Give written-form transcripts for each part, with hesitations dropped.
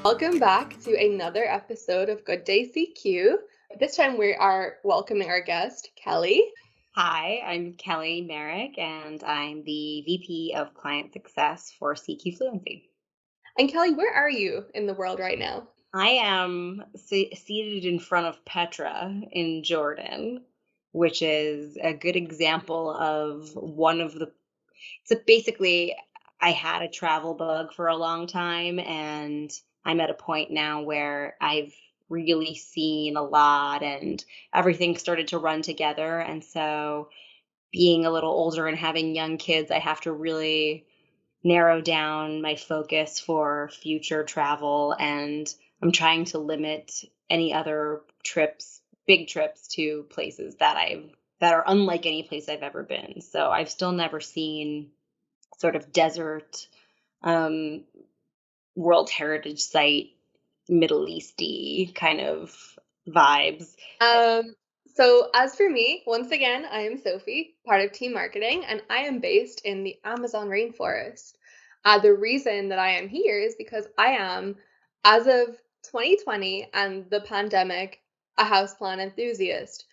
Welcome back to another episode of Good Day CQ. This time we are welcoming our guest, Kelly. Hi, I'm Kelly Marek, and I'm the VP of Client Success for CQ Fluency. And Kelly, where are you in the world right now? I am seated in front of Petra in Jordan, which is a good example of one of the. So basically, I had a travel bug for a long time, and I'm at a point now where I've really seen a lot, and everything started to run together. And so being a little older and having young kids, I have to really narrow down my focus for future travel. And I'm trying to limit any other trips, big trips to places that are unlike any place I've ever been. So I've still never seen sort of desert, um, World Heritage Site, Middle Easty kind of vibes. Um, so as for me, once again, I am Sophie, part of team marketing, and I am based in the Amazon rainforest. The reason that I am here is because I am, as of 2020 and the pandemic, a houseplant enthusiast.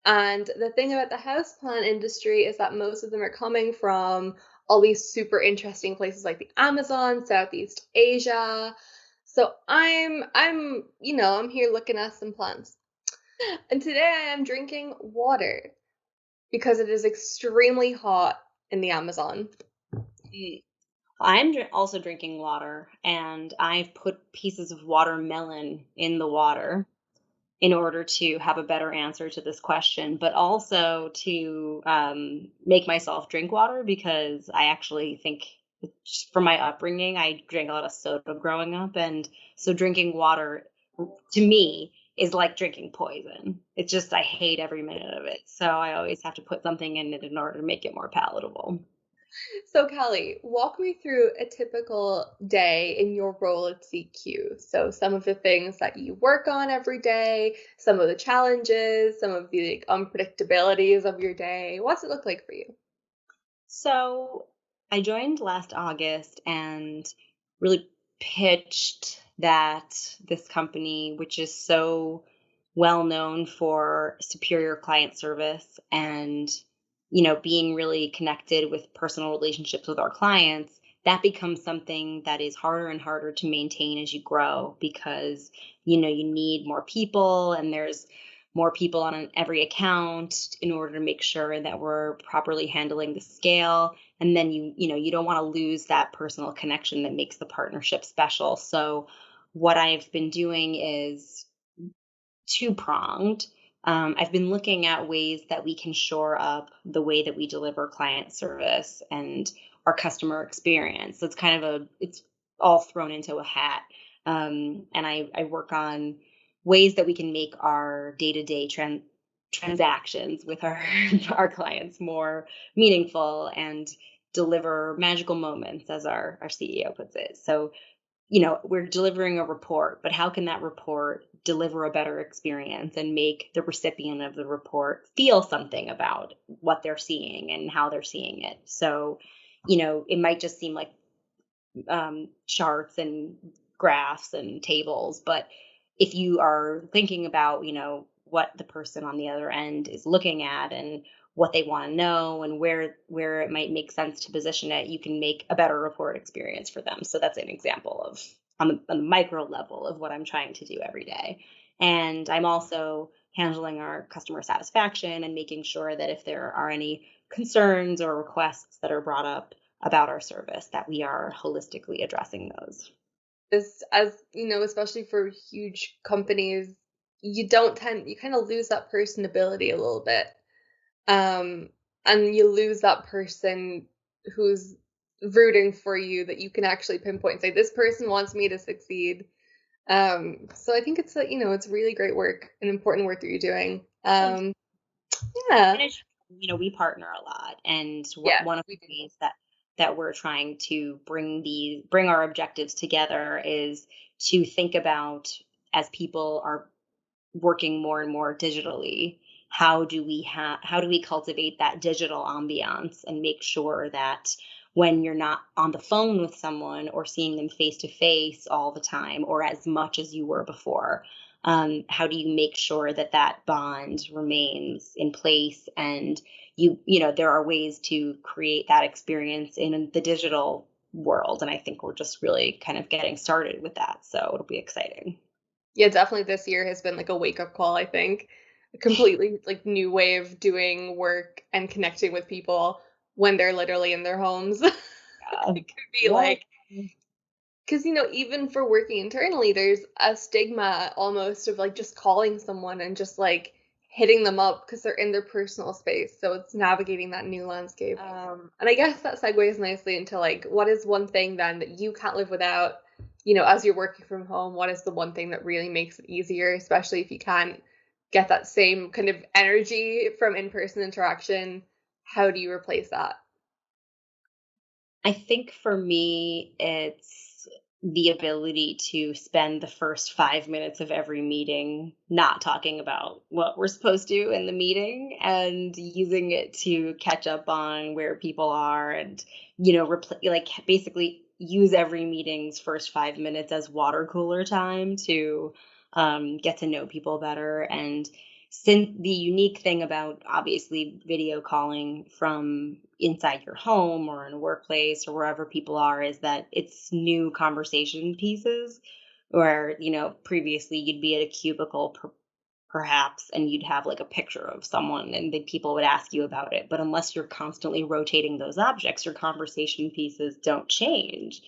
And the thing about the houseplant industry is that most of them are coming from all these super interesting places like the Amazon, Southeast Asia. So I'm here looking at some plants. And today I am drinking water because it is extremely hot in the Amazon. Mm. I'm also drinking water, and I've put pieces of watermelon in the water in order to have a better answer to this question, but also to make myself drink water because I actually think, just from my upbringing, I drank a lot of soda growing up. And so drinking water to me is like drinking poison. It's just, I hate every minute of it. So I always have to put something in it in order to make it more palatable. So, Kelly, walk me through a typical day in your role at CQ. So, some of the things that you work on every day, some of the challenges, some of the unpredictabilities of your day. What's it look like for you? So I joined last August and really pitched that this company, which is so well known for superior client service and, being really connected with personal relationships with our clients, that becomes something that is harder and harder to maintain as you grow because, you need more people, and there's more people on every account in order to make sure that we're properly handling the scale. And then you don't want to lose that personal connection that makes the partnership special. So what I've been doing is two pronged. I've been looking at ways that we can shore up the way that we deliver client service and our customer experience. So it's all thrown into a hat. And I work on ways that we can make our day-to-day transactions with our our clients more meaningful and deliver magical moments, as our CEO puts it. So we're delivering a report, but how can that report deliver a better experience and make the recipient of the report feel something about what they're seeing and how they're seeing it? So, it might just seem like charts and graphs and tables, but if you are thinking about, what the person on the other end is looking at and what they want to know and where it might make sense to position it, you can make a better report experience for them. So that's an example of on the micro level of what I'm trying to do every day. And I'm also handling our customer satisfaction and making sure that if there are any concerns or requests that are brought up about our service, that we are holistically addressing those. This, as you know, especially for huge companies, you kind of lose that personability a little bit. Um, and you lose that person who's rooting for you that you can actually pinpoint and say, this person wants me to succeed. So I think it's really great work and important work that you're doing. Thanks. Yeah, And we partner a lot, and yeah, one of we the do. ways that we're trying to bring our objectives together is to think about, as people are working more and more digitally, how do we cultivate that digital ambiance and make sure that when you're not on the phone with someone or seeing them face to face all the time or as much as you were before. How do you make sure that that bond remains in place? And there are ways to create that experience in the digital world. And I think we're just really kind of getting started with that. So it'll be exciting. Yeah, definitely this year has been like a wake up call, I think. A completely like new way of doing work and connecting with people when they're literally in their homes. Yeah. It could be Yeah. like, because, even for working internally, there's a stigma almost of like just calling someone and just like hitting them up because they're in their personal space. So it's navigating that new landscape. And I guess that segues nicely into like, what is one thing then that you can't live without, as you're working from home? What is the one thing that really makes it easier, especially if you can't get that same kind of energy from in person interaction? How do you replace that? I think for me, it's the ability to spend the first 5 minutes of every meeting not talking about what we're supposed to in the meeting and using it to catch up on where people are and, like basically use every meeting's first 5 minutes as water cooler time to get to know people better. And since the unique thing about obviously video calling from inside your home or in a workplace or wherever people are is that it's new conversation pieces where previously you'd be at a cubicle perhaps and you'd have like a picture of someone and the people would ask you about it, but unless you're constantly rotating those objects, your conversation pieces don't change.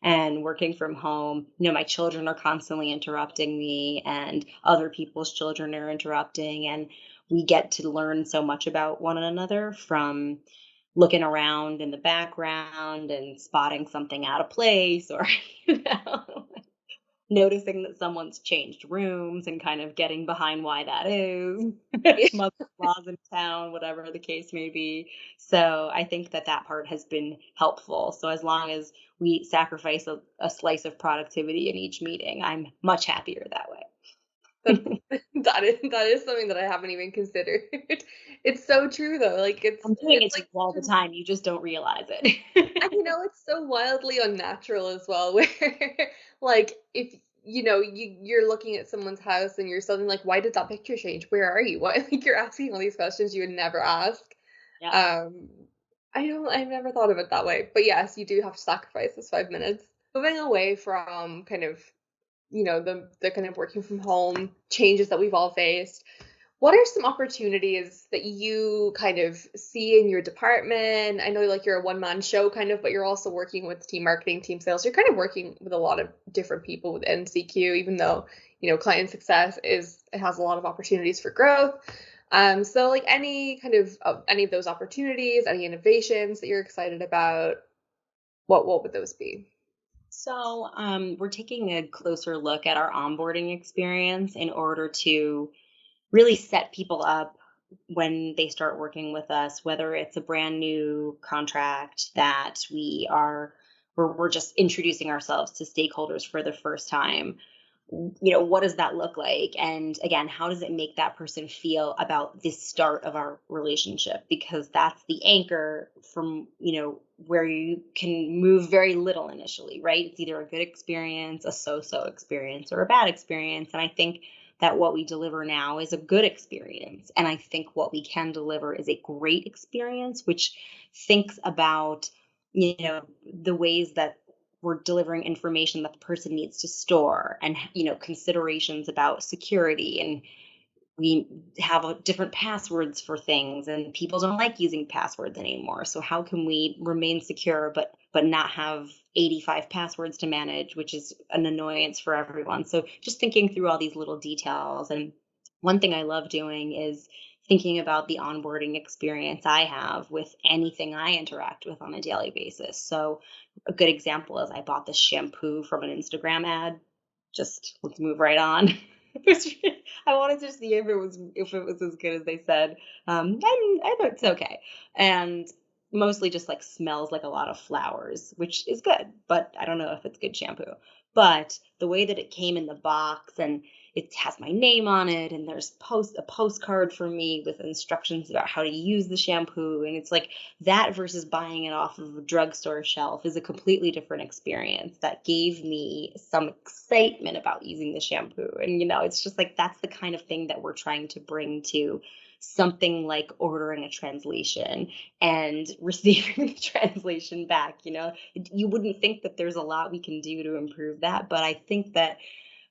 And working from home, my children are constantly interrupting me and other people's children are interrupting, and we get to learn so much about one another from looking around in the background and spotting something out of place or you know noticing that someone's changed rooms and kind of getting behind why that is. Mother-in-law's in town, whatever the case may be. So I think that that part has been helpful. So as long as we sacrifice a slice of productivity in each meeting, I'm much happier that That way. that is something that I haven't even considered. It's so true though. Like I'm doing it's it to like you all such the a, time. You just don't realize and it. it's so wildly unnatural as well where like if you're looking at someone's house and you're suddenly like, why did that picture change? Where are you? Why like you're asking all these questions you would never ask. Yeah. Um I've never thought of it that way. But yes, you do have to sacrifice those 5 minutes. Moving away from kind of the kind of working from home changes that we've all faced. What are some opportunities that you kind of see in your department? I know like you're a one-man show kind of, but you're also working with team marketing, team sales. You're kind of working with a lot of different people within CQ, even though, client success it has a lot of opportunities for growth. So like any kind of any of those opportunities, any innovations that you're excited about, what would those be? So, we're taking a closer look at our onboarding experience in order to really set people up when they start working with us, whether it's a brand new contract that we're just introducing ourselves to stakeholders for the first time. What does that look like? And again, how does it make that person feel about the start of our relationship? Because that's the anchor from, where you can move very little initially, right? It's either a good experience, a so-so experience, or a bad experience. And I think that what we deliver now is a good experience. And I think what we can deliver is a great experience, which thinks about, the ways that we're delivering information that the person needs to store and, considerations about security. And we have different passwords for things and people don't like using passwords anymore, so how can we remain secure but not have 85 passwords to manage, which is an annoyance for everyone. So just thinking through all these little details. And one thing I love doing is thinking about the onboarding experience I have with anything I interact with on a daily basis. So a good example is I bought this shampoo from an Instagram ad. Just let's move right on. I wanted to see if it was as good as they said. I thought it's okay, and mostly just like smells like a lot of flowers, which is good, but I don't know if it's good shampoo. But the way that it came in the box, and it has my name on it, and there's a postcard for me with instructions about how to use the shampoo. And it's like that versus buying it off of a drugstore shelf is a completely different experience that gave me some excitement about using the shampoo. And, it's just like that's the kind of thing that we're trying to bring to something like ordering a translation and receiving the translation back. You wouldn't think that there's a lot we can do to improve that, but I think that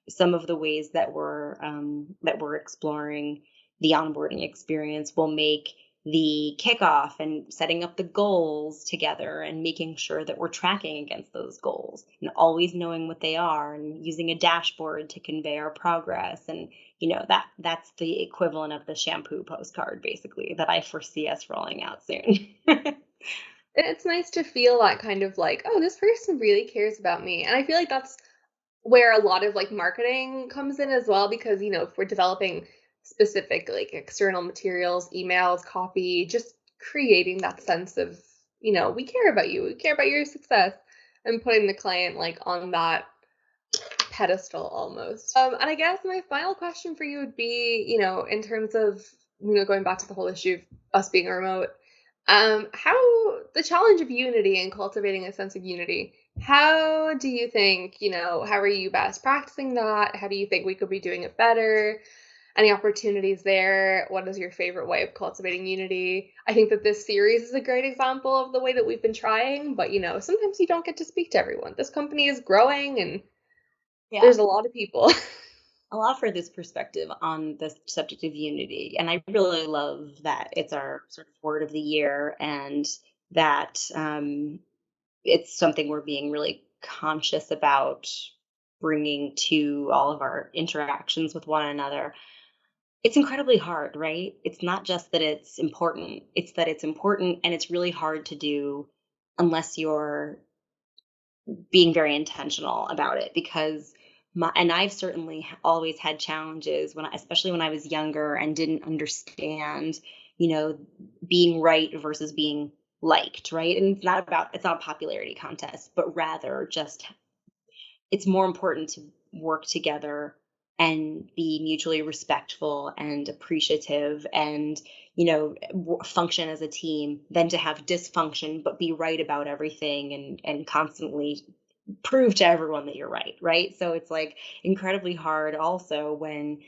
some of the ways that we're exploring the onboarding experience will make the kickoff and setting up the goals together and making sure that we're tracking against those goals and always knowing what they are and using a dashboard to convey our progress. And that's the equivalent of the shampoo postcard, basically, that I foresee us rolling out soon. It's nice to feel that kind of like, oh, this person really cares about me. And I feel like that's where a lot of like marketing comes in as well, because if we're developing specific like external materials, emails, copy, just creating that sense of, we care about you, we care about your success, and putting the client like on that pedestal almost. And I guess my final question for you would be, in terms of, going back to the whole issue of us being remote, how the challenge of unity and cultivating a sense of unity, how do you think, how are you best practicing that? How do you think we could be doing it better? Any opportunities there? What is your favorite way of cultivating unity? I think that this series is a great example of the way that we've been trying, but sometimes you don't get to speak to everyone. This company is growing and Yeah. there's a lot of people. I'll offer this perspective on the subject of unity. And I really love that it's our sort of word of the year, and that it's something we're being really conscious about bringing to all of our interactions with one another. It's incredibly hard, right? It's not just that it's important, it's that it's important and it's really hard to do unless you're being very intentional about it, because and I've certainly always had challenges especially when I was younger and didn't understand, you know, being right versus being liked, right? And it's not a popularity contest, but rather just it's more important to work together and be mutually respectful and appreciative and function as a team than to have dysfunction but be right about everything and constantly prove to everyone that you're right. So it's like incredibly hard also when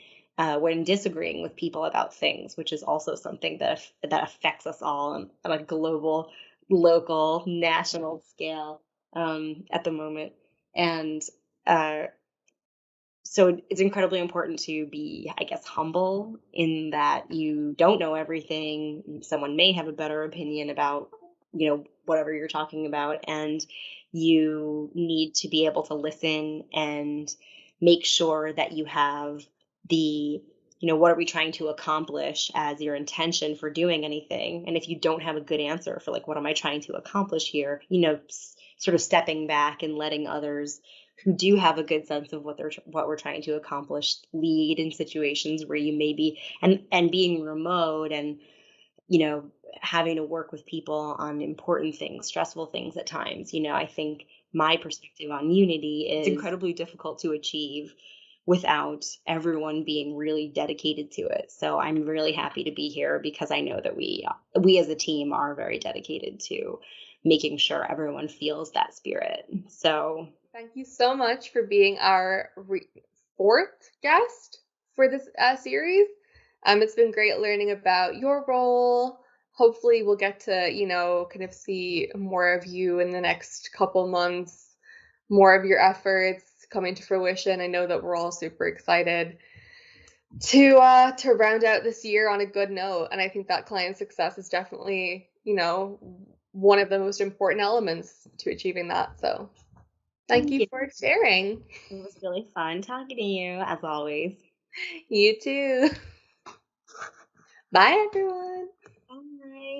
disagreeing with people about things, which is also something that affects us all on a global, local, national scale at the moment. And uh, so it's incredibly important to be, I guess, humble in that you don't know everything. Someone may have a better opinion about, whatever you're talking about, and you need to be able to listen and make sure that you have the, what are we trying to accomplish as your intention for doing anything? And if you don't have a good answer for like, what am I trying to accomplish here? Sort of stepping back and letting others who do have a good sense of what we're trying to accomplish lead in situations where you may be, and being remote and having to work with people on important things, stressful things at times. I think my perspective on unity is it's incredibly difficult to achieve without everyone being really dedicated to it. So I'm really happy to be here because I know that we as a team are very dedicated to making sure everyone feels that spirit. So Thank you so much for being our fourth guest for this series. It's been great learning about your role. Hopefully, we'll get to, kind of see more of you in the next couple months, more of your efforts coming to fruition. I know that we're all super excited to round out this year on a good note, and I think that client success is definitely, one of the most important elements to achieving that. So thank you for sharing. It was really fun talking to you, as always. You too. Bye, everyone. Bye.